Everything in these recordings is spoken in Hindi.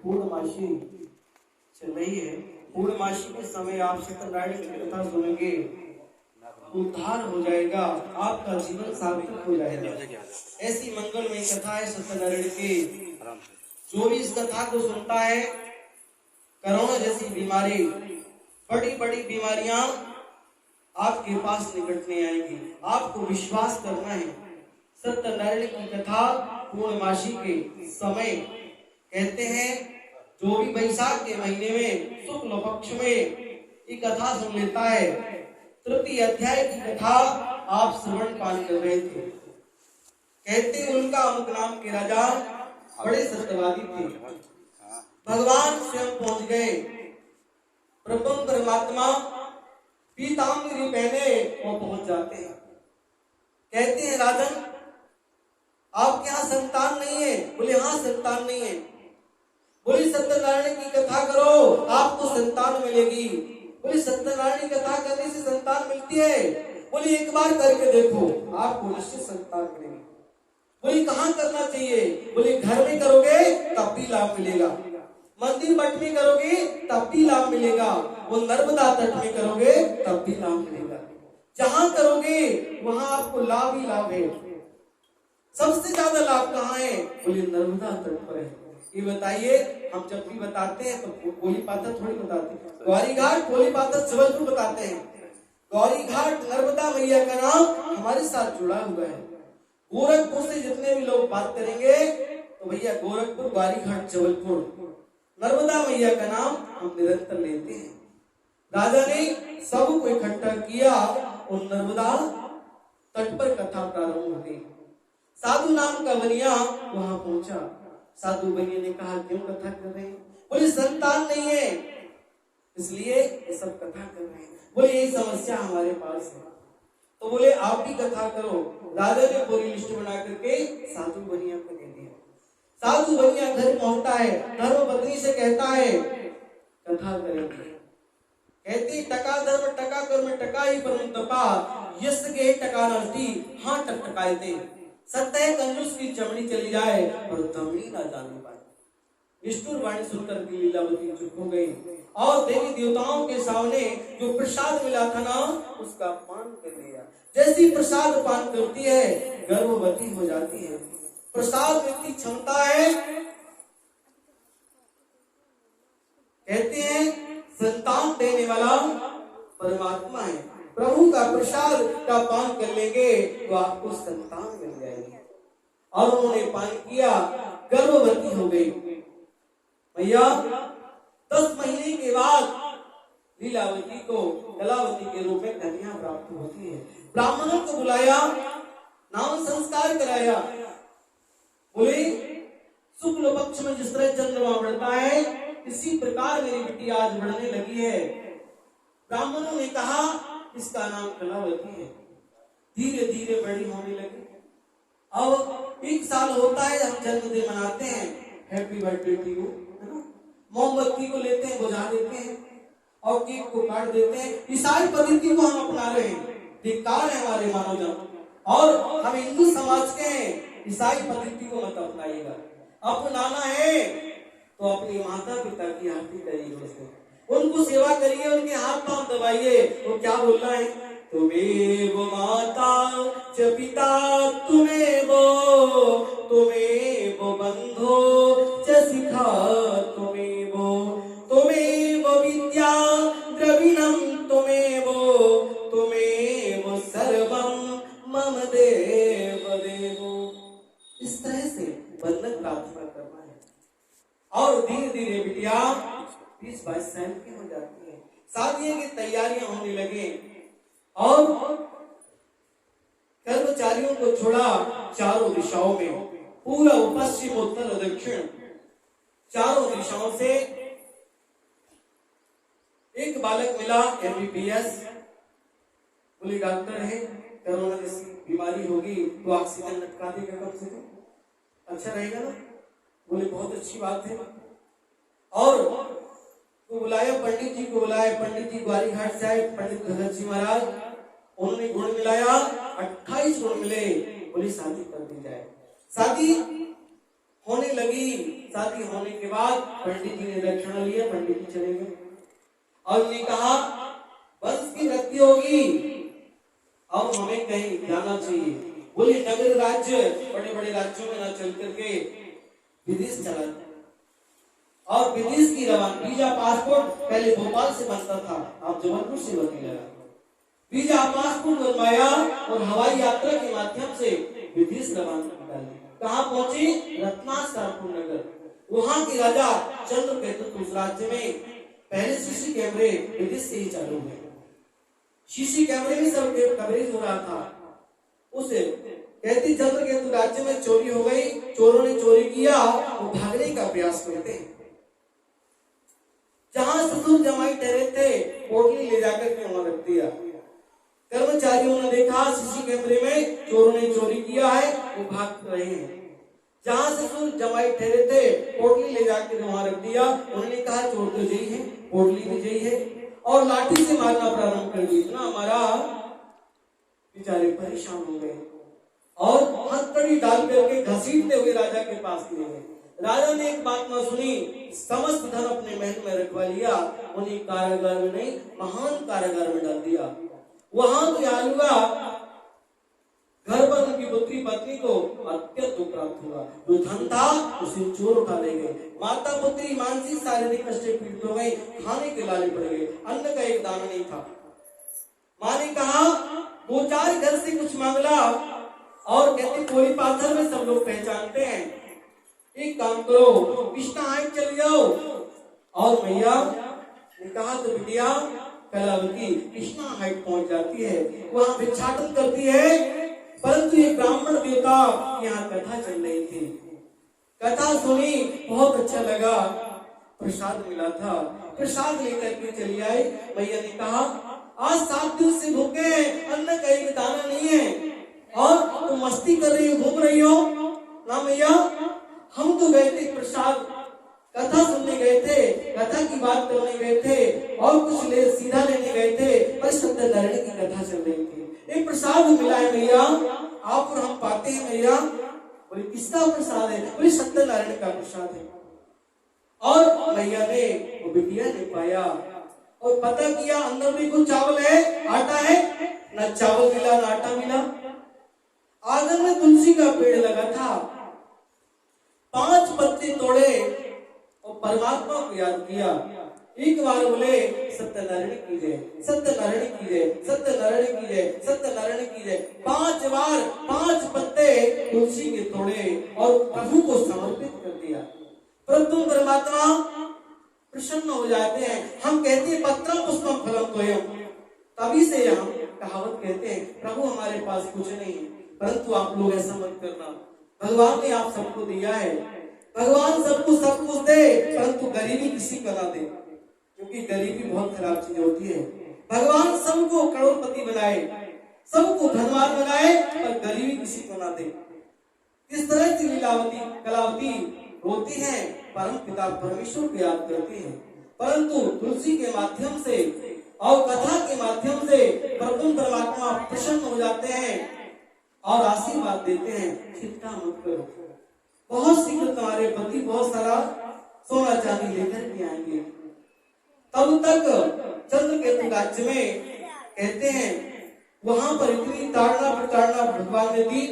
पूर्णमासी चल रही है। पूर्णमासी के समय आप सत्यनारायण की कथा सुनेंगे, उद्धार हो जाएगा, आपका जीवन सार्थक हो जाएगा। ऐसी मंगलमय कथा है सत्यनारायण की। जो भी इस कथा को सुनता है, कोरोना जैसी बीमारी, बड़ी बड़ी बीमारियां आपके पास निकटने आएंगी। आपको विश्वास करना है। सत्यनारायण की कथा पूर्णमासी के समय कहते हैं, जो भी वैशाख के महीने में शुक्ल पक्ष में ये कथा सुन लेता है, तृतीय अध्याय की कथा आप श्रवण पान कर रहे थे। कहते उनका अमुक नाम के राजा बड़े सत्यवादी थे। भगवान स्वयं पहुंच गए। परम परमात्मा पीतांबरी पहने वो पहुंच जाते हैं। कहते हैं राजन, आपके यहाँ संतान नहीं है? बोले हाँ संतान नहीं है। बोले सत्यनारायण की कथा करो, आपको संतान मिलेगी। बोले सत्यनारायण की कथा करने से संतान मिलती है? बोले एक बार करके देखो, आपको निश्चित संतान मिलेगी। बोले कहाँ करना चाहिए? बोले घर में करोगे तब भी लाभ मिलेगा, मंदिर मठ में करोगे तब भी लाभ मिलेगा, वो नर्मदा तट में करोगे तब भी लाभ मिलेगा। जहां करोगे वहां आपको लाभ ही लाभ है। सबसे ज्यादा लाभ कहाँ है? बोले नर्मदा तट पर है। ये बताइए, हम जब भी बताते हैं तो कोली पाथर थोड़ी बताते हैं, गौरी घाट कोली पाथर जबलपुर बताते हैं। गौरी घाट नर्मदा मैया का नाम हमारे साथ जुड़ा हुआ है। गोरखपुर से जितने भी लोग बात करेंगे तो भैया गोरखपुर, गौरी घाट, जबलपुर, नर्मदा मैया का नाम हम निरंतर लेते हैं। राजा ने सबको इकट्ठा किया और नर्मदा तट पर कथा प्रारंभ हो गई। साधु नाम का बनिया वहां पहुंचा। साधु बनिया ने कहा, क्यों कथा कर रहे हैं? बोले संतान नहीं है इसलिए ये सब कथा कर रहे हैं। बोले यही समस्या हमारे पास है। तो बोले आप भी कथा करो। राजा ने पूरी लिस्ट बना करके साधु बनिया को दे दिया। साधु बनिया घर पहुंचता है, धर्मपत्नी से कहता है कथा करेंगे। कहती टका धर्म टका कर्म टका ही परम तपा, यस के टका नरती हाँ टकटकाए थे। सत्य है कंजूस की चमड़ी चली जाए पर दमड़ी ना जाने पाए। निष्ठुर वाणी सुनकर लीलावती चुप हो गई और देवी देवताओं के सामने जो प्रसाद मिला था ना उसका पान कर लिया। जैसी प्रसाद पान करती है गर्भवती हो जाती है। प्रसाद में इतनी क्षमता है, कहते हैं संतान देने वाला परमात्मा है। प्रभु का प्रसाद का पान कर लेंगे तो आपको संतान मिल जाएगी। और उन्होंने पान किया, गर्भवती हो गई भैया। 10 महीने के बाद लीलावती को कलावती के रूप में कन्या प्राप्त होती है। ब्राह्मणों को बुलाया, नाम संस्कार कराया। बोले शुक्ल पक्ष में जिस तरह चंद्रमा बढ़ता है इसी प्रकार मेरी बेटी आज बढ़ने लगी है। ब्राह्मणों ने कहा इसका नाम कलावती है। धीरे धीरे बड़ी होने लगी। अब 1 साल होता है, हम जन्मदिन मनाते हैं, हैप्पी बर्थडे टू यू, है ना। मोमबत्ती को लेते हैं, बुझा देते हैं और केक को काट देते हैं। ईसाई पद्धति को हम अपना रहे हैं, धिक्कार है हमारे मानव जन। और हम हिंदू समाज के हैं, ईसाई पद्धति को मत अपनाइएगा। अपनाना है तो अपनी माता पिता की आरती करिए, उनको सेवा करिए, उनके हाथ पांव दबाइए। वो क्या बोलना है? तुम्हें वो माता च पिता, तुम्हें वो बंधो च सिखा, तुम्हें वो विद्या द्रविणम, तुम्हें वो सर्वम मम देव देवो। इस तरह से बंधन प्रार्थना करना है। और धीरे धीरे बिटिया 20-22 साल की हो जाती है। शादियों की तैयारियां होने लगे और कर्मचारियों को छोड़ा चारों दिशाओं में, पूर्व पश्चिम उत्तर दक्षिण चारों दिशाओं से एक बालक मिला MBBS। बोले डॉक्टर है, कोरोना जैसी बीमारी होगी तो ऑक्सीजन लटका देगा, कम से कम अच्छा रहेगा ना। बोले बहुत अच्छी बात है। और तो बुलाया पंडित जी को, बुलाया पंडित जी ग्वारी घाट से आए, पंडित भगत जी महाराज। उन्होंने गुण मिलाया, 28 गुण मिले। बोली शादी कर दी जाए। शादी होने लगी। शादी होने के बाद पंडित जी ने दक्षिणा लिया, पंडित जी चले गए और ने कहा वंश की वृद्धि होगी, अब हमें कहीं जाना चाहिए। बोले नगर राज्य बड़े बड़े राज्यों में न चल करके विदेश चला, और विदेश की रवाना वीजा पासपोर्ट पहले भोपाल से बनता था, अब जबलपुर से बनने लगा। वीजा पासपोर्ट बनवाया और हवाई यात्रा के माध्यम से विदेश रवाना कर दिया। कहाँ पहुंचे? रत्नाकरपुर नगर। वहां के राजा चंद्रकेतु उस राज्य में पहले सीसी कैमरे विदेश से ही चालू हुए। सीसी कैमरे में सब कवरेज हो रहा था। उसे कहती चंद्रकेतु राज्य में चोरी हो गई, चोरों ने चोरी किया, वो भागने का प्रयास करते हैं। जहां ससुर जमाई ठहरे थे पोटली ले जाकर के वहां रख दिया। कर्मचारियों ने देखा सीसी कैमरे में चोरों ने चोरी किया है, वो भाग रहे हैं। जहां ससुर जमाई ठहरे थे पोटली ले जाकर वहां रख दिया। उन्होंने कहा चोर तो यही है, पोटली भी यही है, और लाठी से मारना प्रारंभ कर दिया। इतना हमारा बेचारे परेशान हो गए और हथकड़ी डाल करके घसीटते हुए राजा के पास ले गए। राजा ने एक बात न सुनी, समस्त धन अपने महल में रखवा लिया, उन्हें कारागार में नहीं महान कारागार में डाल दिया। वहां तो आलूगा घर पर उनकी पुत्री पत्नी को अत्यंत दुख प्राप्त हुआ। जो धन था उसे चोर उठा ले गए। माता पुत्री मानसिक शारीरिक कष्ट पीड़ित हो गई, खाने के लाले पड़ गए, अन्न का एक दाना नहीं था। माँ ने कहा वो चार घर से कुछ मांगला और कहते कोई पाथर में सब लोग पहचानते हैं, एक काम करो कृष्णा हाइट चले जाओ। और मैया ने कहा तो बिटिया कलावती कृष्णा हाइट पहुंच जाती है, वहां भिक्षाटन करती है। परंतु ये ब्राह्मण देवता यहाँ कथा चल रही थी, कथा सुनी, बहुत अच्छा लगा, प्रसाद मिला था, प्रसाद लेकर के चली आई। मैया ने कहा आज 7 दिन से भूखे हैं, अन्न का एक दाना नहीं है और तुम मस्ती कर रही हो, घूम रही हो ना मैया। हम तो गए थे प्रसाद कथा सुनने गए थे, कथा की बात करने गए थे और कुछ सीधा लेने गए थे, पर सत्यनारायण की कथा चल रही थी। एक प्रसाद मिला है मैया, आप और हम पाते हैं मैया। बोले किसका प्रसाद है? बोले सत्यनारायण का प्रसाद है। और मैया ने वो बिटिया ने पाया और पता किया अंदर में कुछ चावल है, आटा है, न चावल मिला न आटा मिला। आंगन में तुलसी का पेड़ लगा था, 5 पत्ते तोड़े और परमात्मा को याद किया। एक बार बोले सत्यनारायण की जय, सत्यनारायण की जय, सत्यनारायण की जय, सत्यनारायण की जय। 5 बार 5 पत्ते तुलसी के तोड़े और प्रभु को समर्पित कर दिया। परंतु परमात्मा प्रसन्न हो जाते हैं। हम कहते हैं पत्रम पुष्पम फलम तोयम, तभी से हम कहावत कहते हैं प्रभु हमारे पास कुछ नहीं है, परंतु आप लोग ऐसा मत करना, भगवान ने आप सबको दिया है। भगवान सबको सब कुछ दे, परंतु गरीबी किसी को ना दे, क्योंकि गरीबी बहुत खराब चीज होती है। भगवान सबको करोड़पति बनाए, सबको धनवान बनाए, पर गरीबी किसी को ना दे। इस तरह से लीलावती कलावती रोती है, परम पिता परमेश्वर को याद करती है। परंतु तुलसी के माध्यम से और कथा के माध्यम से प्रभु परमात्मा प्रसन्न हो जाते हैं और आशीर्वाद देते हैं, चिंता मत करो, बहुत शीघ्र तुम्हारे पति बहुत सारा सोना चांदी लेकर के आएंगे। तब तक चंद्रकेतु राज्य में कहते हैं वहां पर इतनी ताड़ना प्रताड़ना भगवान ने दी,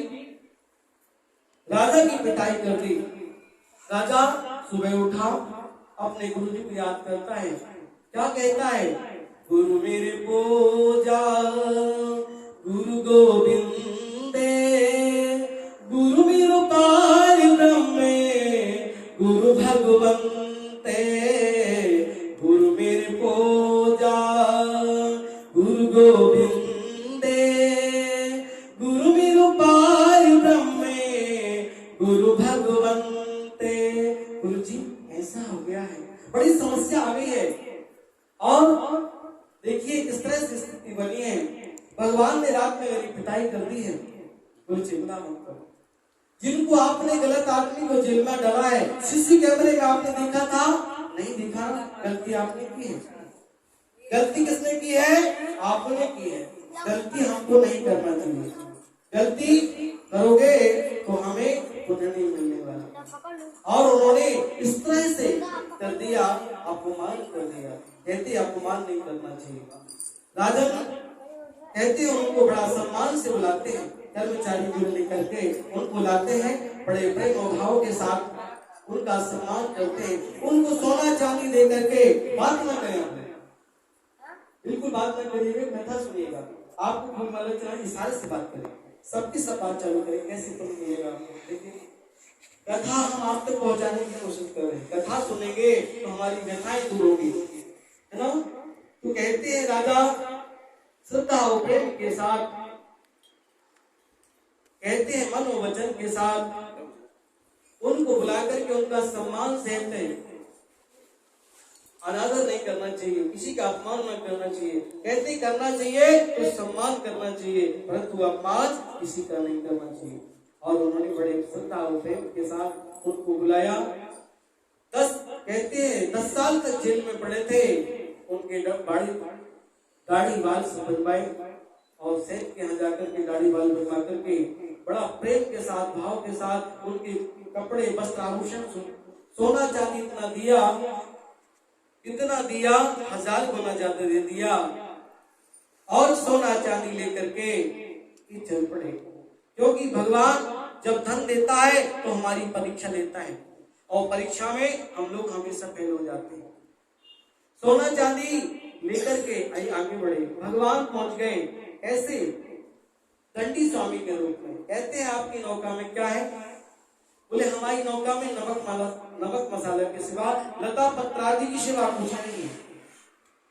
राजा की पिटाई कर दी। राजा सुबह उठा, अपने गुरु जी को याद करता है, क्या कहता है? गुरु मेरे पूजा गुरु गोविंदे, गुरु मेरो पार ब्रह्मे, गुरु भगवंते, गुरु मेरे पूजा गुरु गोविंदे, गुरु मेरो पार ब्रह्मे, गुरु भगवंते। गुरु जी ऐसा हो गया है, बड़ी समस्या आ गई है और देखिए किस तरह से स्थिति बनी है, भगवान ने रात में मेरी पिटाई कर दी है। कोई चिंता मत करो, जिनको आपने गलत आदमी को जेल में डाला है, सीसी कैमरे में आपने देखा था, नहीं देखा, गलती आपने की है। गलती किसने की है? आपने की है। गलती हमको नहीं करना चाहिए, गलती करोगे तो हमें पुण्य नहीं मिलने वाला। और उन्होंने इस तरह से कर दिया, अपमान कर दिया। कहते अपमान नहीं करना चाहिए। राजन कहते हैं उनको बड़ा सम्मान से बुलाते हैं, कर्मचारी जो लेकर के उनको लाते हैं, बड़े प्रेम और भाव के साथ उनका सम्मान करते हैं, उनको सोना चांदी दे करके। बात न करें, बिल्कुल बात न करिएगा, कथा सुनिएगा। आपको कोई मालूम चला, इशारे से बात करें, सबकी सब बात चालू करें, कैसे तुम मिलेगा। देखिए कथा हम आप तक पहुंचाने की कोशिश कर रहे हैं, कथा सुनेंगे तो हमारी व्यथाएं दूर होगी, है ना। तो कहते हैं राजा श्रद्धा और प्रेम के साथ, कहते हैं मन और वचन के साथ उनको बुलाकर के उनका सम्मान सहते हैं। अनादर नहीं करना चाहिए, किसी का अपमान न करना चाहिए। कहते करना चाहिए तो सम्मान करना चाहिए, परंतु अपमान किसी का नहीं करना चाहिए। और उन्होंने बड़े श्रद्धा और प्रेम के साथ उनको बुलाया। 10 साल तक जेल में पड़े थे। उनके दाढ़ी बाल से बनवाए और सेठ के यहाँ जाकर के दाढ़ी बाल बनवा करके बड़ा प्रेम के साथ, भाव के साथ उनके कपड़े, वस्त्र, आभूषण, सोना चांदी इतना दिया 1000 गुना ज्यादा दे दिया। और सोना चांदी लेकर के चल पड़े, क्योंकि भगवान जब धन देता है तो हमारी परीक्षा लेता है, और परीक्षा में हम लोग हमेशा फेल हो जाते हैं। सोना चांदी लेकर के आगे बढ़े, भगवान पहुंच गए। ऐसे दंडी स्वामी के रूप में। कहते हैं आपकी नौका में क्या है? बोले हमारी नौका में नमक मसाला के सिवा लता पत्र आदि की सिवा कुछ नहीं है।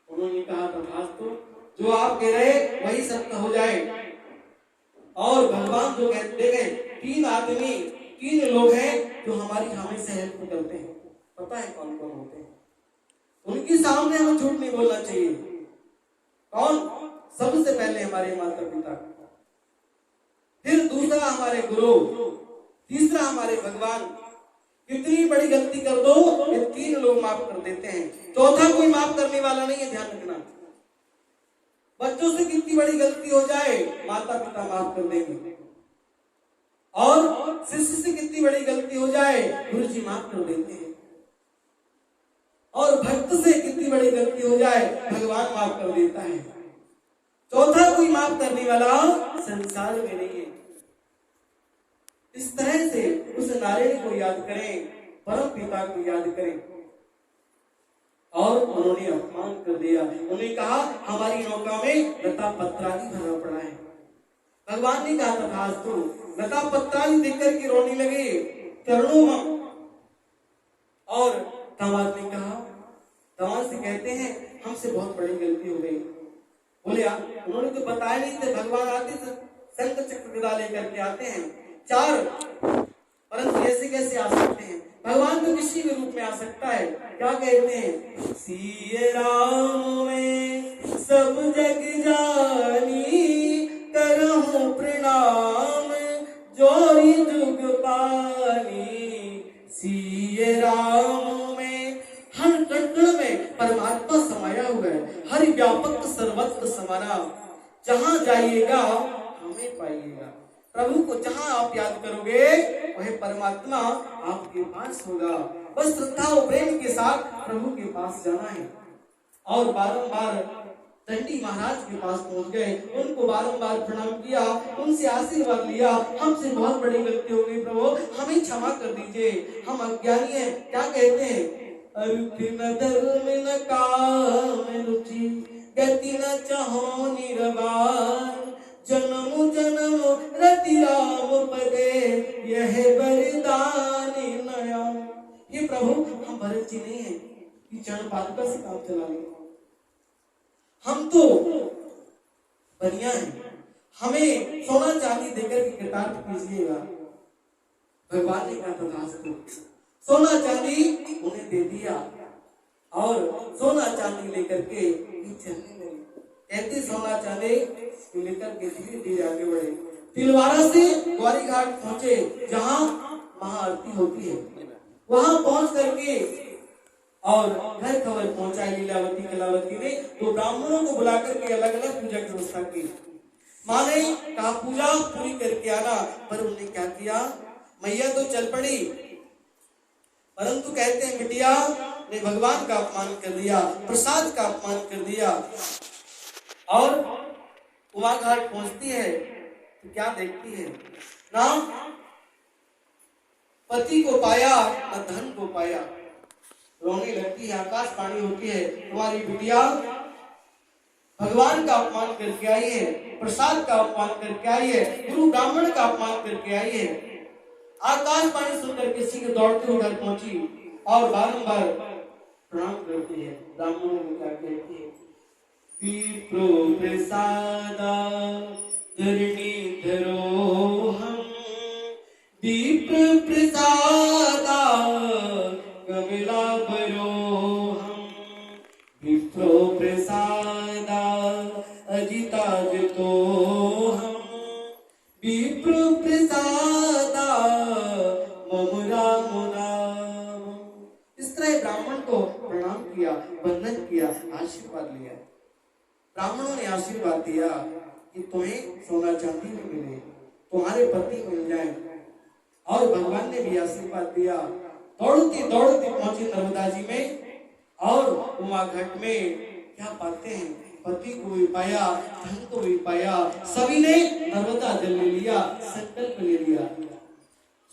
उन्होंने कहा तथास्तु, जो आप कह रहे वही सत्य हो जाए। और भगवान जो कहते गए, 3 लोग हैं जो हमारी हमेशा हेल्प करते हैं। पता है कौन कौन होते हैं? उनके सामने हमें झूठ नहीं बोलना चाहिए। कौन? सबसे पहले हमारे माता पिता, फिर दूसरा हमारे गुरु, तीसरा हमारे भगवान। कितनी बड़ी गलती कर दो ये 3 लोग माफ कर देते हैं, चौथा कोई माफ करने वाला नहीं है, ध्यान रखना। बच्चों से कितनी बड़ी गलती हो जाए माता पिता माफ कर देंगे, और शिष्य से कितनी बड़ी गलती हो जाए गुरु जी माफ कर देते हैं, और भक्त से कितनी बड़ी गलती हो जाए भगवान माफ कर देता है। चौथा कोई माफ करने वाला संसार में नहीं है। इस तरह से उस नारायण को याद करें, परम पिता को याद करें। और उन्होंने अपमान कर दिया। उन्होंने कहा हमारी नौका में लता पत्रादि भरा पड़ा है। भगवान ने कहा तथास्तु। लता पत्रादि देखकर के रोने लगे चरणों में। और दामाद ने कहा, दामाद से कहते हैं हमसे बहुत बड़ी गलती हो गई। बोले उन्होंने तो बताया नहीं थे, भगवान आते शंख चक्र गदा लेकर के आते हैं 4, परंतु ऐसे कैसे आ सकते हैं? भगवान तो किसी भी रूप में आ सकता है। क्या कहते हैं? सिए राम में सब जग जानी, करहूं प्रणाम जोरी जुग पानी। सिए राम में हर कण में परमात्मा समाया हुआ है, हर व्यापक सर्वत्र समाना। जहां जाइएगा हमें पाइएगा। प्रभु को जहां आप याद करोगे वह परमात्मा आपके पास होगा। बस श्रद्धा और प्रेम के साथ प्रभु के पास जाना है। और बारंबार दंडी महाराज के पास पहुंच गए, उनको बारंबार प्रणाम किया, उनसे आशीर्वाद लिया। हमसे बहुत बड़ी गलती हो गई प्रभु, हमें क्षमा कर दीजिए, हम अज्ञानी हैं। क्या कहते हैं? न धर्म न काम रुचि, गति न चाहो निर्वाण। जन्म जन्म रति राम पदे, यह वरदान नया। ये प्रभु हम भरत जी नहीं है कि चरण पादुका से काम चला लें। हम तो बनिया हैं, हमें सोना चांदी देकर के कृतार्थ कीजिएगा। भगवान ने कहा तथास्तु। सोना चांदी उन्हें दे दिया और सोना चांदी लेकर के चलने लगे। कहते सोना चांदी लेकर के धीरे धीरे आगे बढ़े। तिलवारा से ग्वारी घाट पहुंचे, जहां महाआरती होती है। वहां पहुंच करके और घर खबर पहुंचाई लीलावती कलावती ने। तो ब्राह्मणों को बुलाकर के अलग अलग पूजा की व्यवस्था की। माँ ने कहा पूजा पूरी करके आना, पर उन्होंने क्या किया? मैया तो चल पड़ी, परंतु कहते हैं बिटिया ने भगवान का अपमान कर दिया, प्रसाद का अपमान कर दिया। और उमा घाट पहुंचती है तो क्या देखती है, ना पति को पाया न धन को पाया। रोने लगती है, आकाश पानी होती है, तुम्हारी बिटिया भगवान का अपमान करके आई है, प्रसाद का अपमान करके आई है, गुरु ब्राह्मण का अपमान करके आई है। आकाश पानी सुनकर किसी के दौड़ते हुए घर पहुंची और बारंबार प्रणाम करती है। ब्राह्मणों को क्या कहती है, विप्रो प्रसादा धरणीधरो हम, विप्र प्रसादा कमलाभरो हम, विप्रो प्रसादा अजिताजितो हम, विप्र प्रसादा मम राम नाम। इस तरह ब्राह्मण को प्रणाम किया, वंदन किया, आशीर्वाद लिया। ब्राह्मणों ने आशीर्वाद दिया कि तुम्हें सोना चांदी में मिले, तुम्हारे पति मिल जाए। और भगवान ने भी आशीर्वाद दिया। दौड़ती दौड़ती पहुंची नर्मदा जी में और उमा घाट में क्या पाते हैं, पति को भी पाया, धन को भी पाया। सभी ने नर्मदा जल ले लिया, संकल्प ले लिया।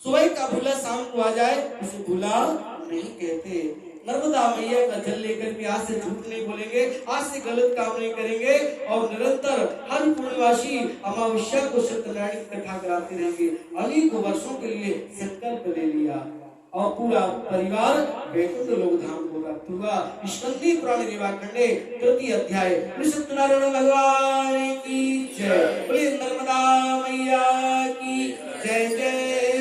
सुबह का भूला शाम को आ जाए उसे भूला नहीं कहते। नर्मदा मैया का जल लेकर के आज से झूठ नहीं बोलेंगे, आज से गलत काम नहीं करेंगे और निरंतर हर पूर्णवासी अमावस्या को सत्यनारायण की कथा कराते रहेंगे। अनेकों वर्षों के लिए संकल्प ले लिया और पूरा परिवार वैकुंठ लोक धाम को प्राप्त हुआ। स्कंदी पुराण लीलाखंडे तृतीय अध्याय। सत्यनारायण भगवान की जय। बोले नर्मदा मैया की जय जय।